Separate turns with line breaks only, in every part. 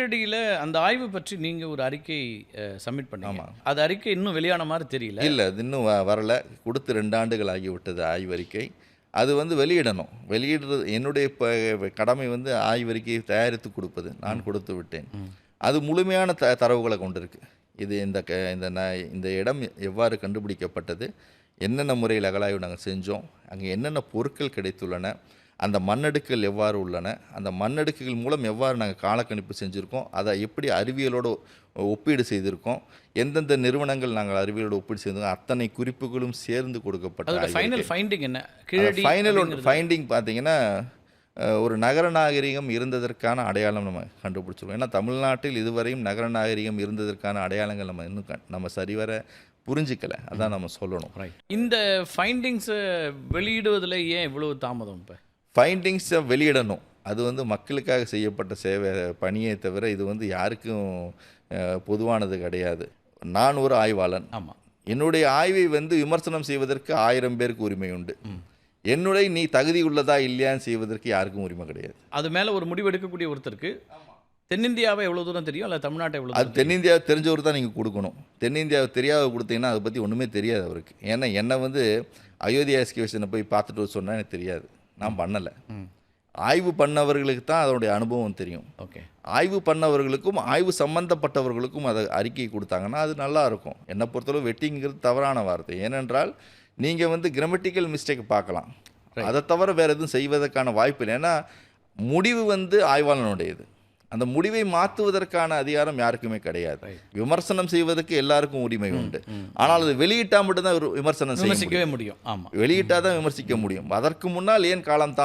கீழடியில அந்த ஆய்வு பற்றி நீங்க ஒரு அறிக்கை சப்மிட் பண்ணீங்க.
ஆமா.
அது அறிக்கை இன்னும் வெளியான மாரி தெரியல.
இல்ல. அது இன்னும் வரல. குடுத்து 2 ஆண்டுகள் ஆகிவிட்டது ஆய்வறிக்கை. அது வந்து வெளியிடணும். வெளியிடுறது என்னுடைய கடமை வந்து ஆய்வறிக்கையை தயாரித்து கொடுப்பது. நான் கொடுத்து விட்டேன். அது முழுமையான தரவுகள கொண்டிருக்கு. இது இந்த இடம் எவ்வாறு கண்டுபிடிக்கப்பட்டது? என்னென்ன முறையில் அகழாய்வு நாங்கள் செஞ்சோம்? அங்கே என்னென்ன பொருட்கள் கிடைத்துள்ளன? அந்த மண்ணடுக்குகள் எவ்வாறு உள்ளன? அந்த மண்ணடுக்குகள் மூலம் எவ்வாறு நாங்கள் காலக்கணிப்பு செஞ்சுருக்கோம்? அதை எப்படி அறிவியலோடு ஒப்பீடு செய்திருக்கோம்? எந்தெந்த நிறுவனங்கள் நாங்கள் அறிவியலோடு ஒப்பீடு செய்திருக்கோம்? அத்தனை குறிப்புகளும் சேர்ந்து கொடுக்கப்பட்ட
ஃபைனல் ஃபைண்டிங் என்ன?
ஃபைனல் ஃபைண்டிங் பார்த்தீங்கன்னா, ஒரு நகர நாகரிகம் இருந்ததற்கான அடையாளம் நம்ம கண்டுபிடிச்சிருக்கோம். ஏன்னா தமிழ்நாட்டில் இதுவரையும் நகர நாகரிகம் இருந்ததற்கான அடையாளங்கள் நம்ம இன்னும் நம்ம சரிவர புரிஞ்சிக்கல. அதான் நம்ம சொல்லணும்.
இந்த ஃபைண்டிங்ஸை வெளியிடுவதில் ஏன் இவ்வளவு தாமதம்? இப்போ
ஃபைண்டிங்ஸை வெளியிடணும். அது வந்து மக்களுக்காக செய்யப்பட்ட சேவை பணியை தவிர இது வந்து யாருக்கும் பொதுவானது கிடையாது. நான் ஒரு ஆய்வாளன்.
ஆமாம்.
என்னுடைய ஆய்வை வந்து விமர்சனம் செய்வதற்கு 1000 பேருக்கு உரிமை உண்டு. என்னுடைய நீ தகுதி உள்ளதா இல்லையான்னு செய்வதற்கு யாருக்கும் உரிமை கிடையாது.
அது மேலே ஒரு முடிவு எடுக்கக்கூடிய ஒருத்தருக்கு தென்னிந்தியாவை எவ்வளோ தூரம் தெரியும், இல்லை தமிழ்நாட்டை எவ்வளோ?
அது தென்னிந்தியாவை தெரிஞ்சவர் தான் நீங்கள் கொடுக்கணும். தென்னிந்தியாவை தெரியாத கொடுத்தீங்கன்னா அதை பற்றி ஒன்றுமே தெரியாது அவருக்கு. ஏன்னா என்னை வந்து அயோத்தியா எக்ஸ்கவேஷனை போய் பார்த்துட்டு சொன்னால் எனக்கு தெரியாது. நான் பண்ணலை. ஆய்வு பண்ணவர்களுக்கு தான் அதனுடைய அனுபவம் தெரியும்.
ஓகே.
ஆய்வு பண்ணவர்களுக்கும் ஆய்வு சம்பந்தப்பட்டவர்களுக்கும் அதை அறிக்கை கொடுத்தாங்கன்னா அது நல்லாயிருக்கும். என்னை பொறுத்தளவு வெட்டிங்கிறது தவறான வார்த்தை. ஏனென்றால் நீங்கள் வந்து கிராமட்டிக்கல் மிஸ்டேக் பார்க்கலாம். அதை தவிர வேறு எதுவும் செய்வதற்கான வாய்ப்பு இல்லை. ஏன்னா முடிவு வந்து ஆய்வாளனுடையது. அந்த முடிவை மாற்றுவதற்கான அதிகாரம் யாருக்குமே கிடையாது. விமர்சனம் செய்வதற்கு எல்லாருக்கும் உரிமை உண்டு. ஆனால் அது வெளியிட்டா மட்டும்தான் விமர்சனம் செய்ய முடியும். வெளியிட்டா தான் விமர்சிக்க முடியும். அதற்கு முன்னால் ஏன் காலம்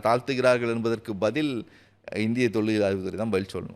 தாழ்த்துகிறார்கள் என்பதற்கு பதில் இந்திய தொழில் ஆய்வுத்துறை தான் பதில் சொல்லணும்.